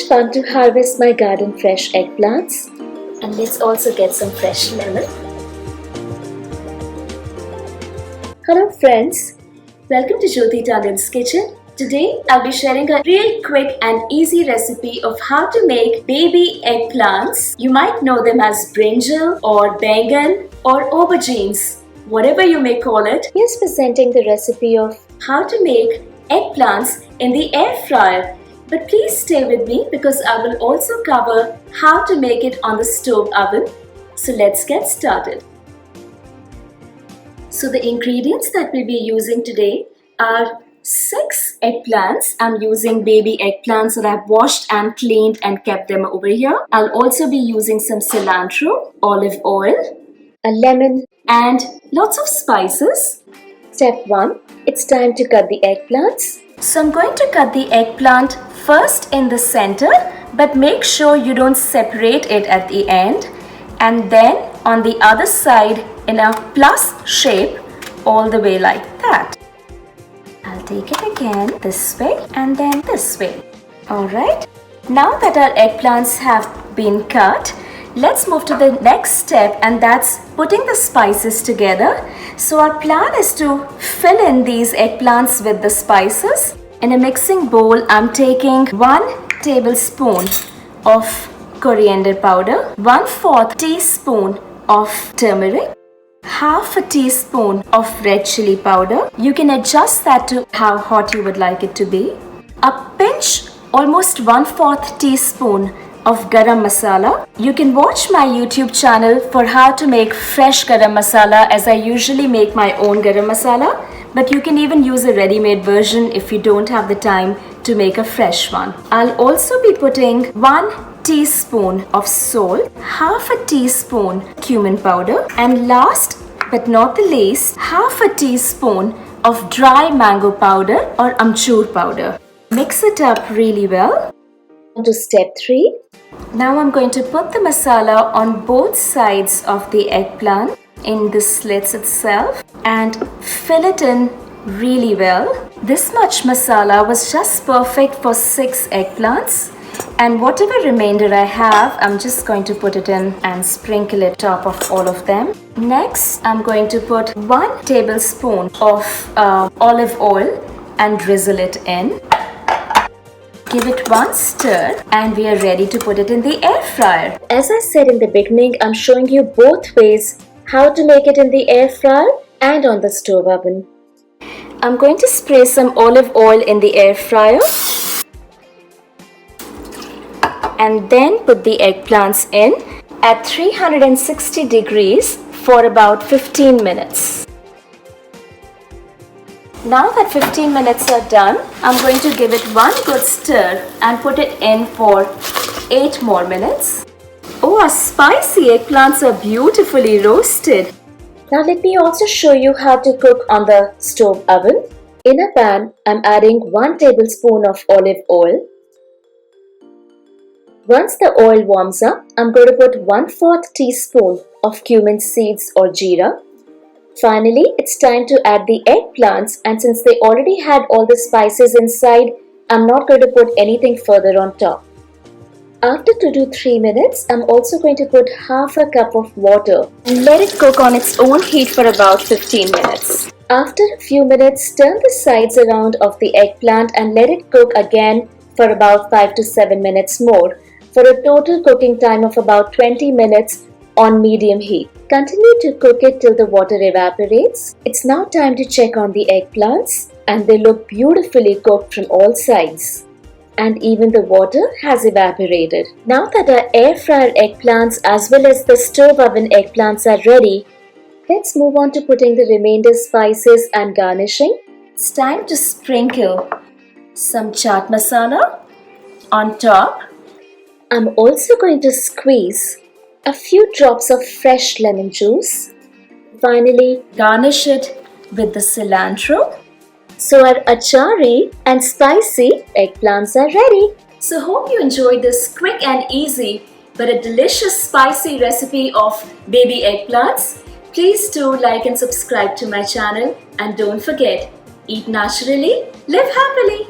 much fun to harvest my garden fresh eggplants. And let's also get some fresh lemon. Hello friends, welcome to Jyoti Tandon's kitchen. Today I'll be sharing a real quick and easy recipe of how to make baby eggplants. You might know them as Brinjal or Baingan or Aubergines, whatever you may call it. Here's presenting the recipe of how to make eggplants in the air fryer. But please stay with me because I will also cover how to make it on the stove oven. So let's get started. So the ingredients that we'll be using today are 6 eggplants. I'm using baby eggplants that I've washed and cleaned and kept them over here. I'll also be using some cilantro, olive oil, a lemon and lots of spices. Step 1. It's time to cut the eggplants. So I'm going to cut the eggplant first in the center, but make sure you don't separate it at the end, and then on the other side in a plus shape all the way like that. I'll take it again this way and then this way. Alright, now that our eggplants have been cut, let's move to the next step, and that's putting the spices together. So our plan is to fill in these eggplants with the spices. In a mixing bowl, I'm taking 1 tablespoon of coriander powder, 1/4 teaspoon of turmeric, half a teaspoon of red chili powder. You can adjust that to how hot you would like it to be. A pinch, almost 1/4 teaspoon of garam masala. You can watch my YouTube channel for how to make fresh garam masala, as I usually make my own garam masala, but you can even use a ready-made version if you don't have the time to make a fresh one. I'll also be putting 1 teaspoon of salt, half a teaspoon cumin powder, and last but not the least, half a teaspoon of dry mango powder or amchur powder. Mix it up really well. On to step 3. Now I'm going to put the masala on both sides of the eggplant in the slits itself and fill it in really well. This much masala was just perfect for 6 eggplants, and whatever remainder I have, I'm just going to put it in and sprinkle it top of all of them. Next, I'm going to put 1 tablespoon of olive oil and drizzle it in. Give it one stir and we are ready to put it in the air fryer. As I said in the beginning, I'm showing you both ways how to make it in the air fryer and on the stove oven. I'm going to spray some olive oil in the air fryer and then put the eggplants in at 360 degrees for about 15 minutes. Now that 15 minutes are done, I'm going to give it one good stir and put it in for 8 more minutes. Oh, our spicy eggplants are beautifully roasted. Now let me also show you how to cook on the stove oven. In a pan, I'm adding 1 tablespoon of olive oil. Once the oil warms up, I'm going to put 1/4 teaspoon of cumin seeds or jeera. Finally, it's time to add the eggplants, and since they already had all the spices inside, I'm not going to put anything further on top. After 2 to 3 minutes, I'm also going to put half a cup of water and let it cook on its own heat for about 15 minutes. After a few minutes, turn the sides around of the eggplant and let it cook again for about 5 to 7 minutes more, for a total cooking time of about 20 minutes on medium heat. Continue to cook it till the water evaporates. It's now time to check on the eggplants, and they look beautifully cooked from all sides. And even the water has evaporated. Now that our air fryer eggplants as well as the stove oven eggplants are ready, let's move on to putting the remainder spices and garnishing. It's time to sprinkle some chaat masala on top. I'm also going to squeeze a few drops of fresh lemon juice. Finally, garnish it with the cilantro. So our achari and spicy eggplants are ready. So hope you enjoyed this quick and easy but a delicious spicy recipe of baby eggplants. Please do like and subscribe to my channel, and don't forget, eat naturally, live happily.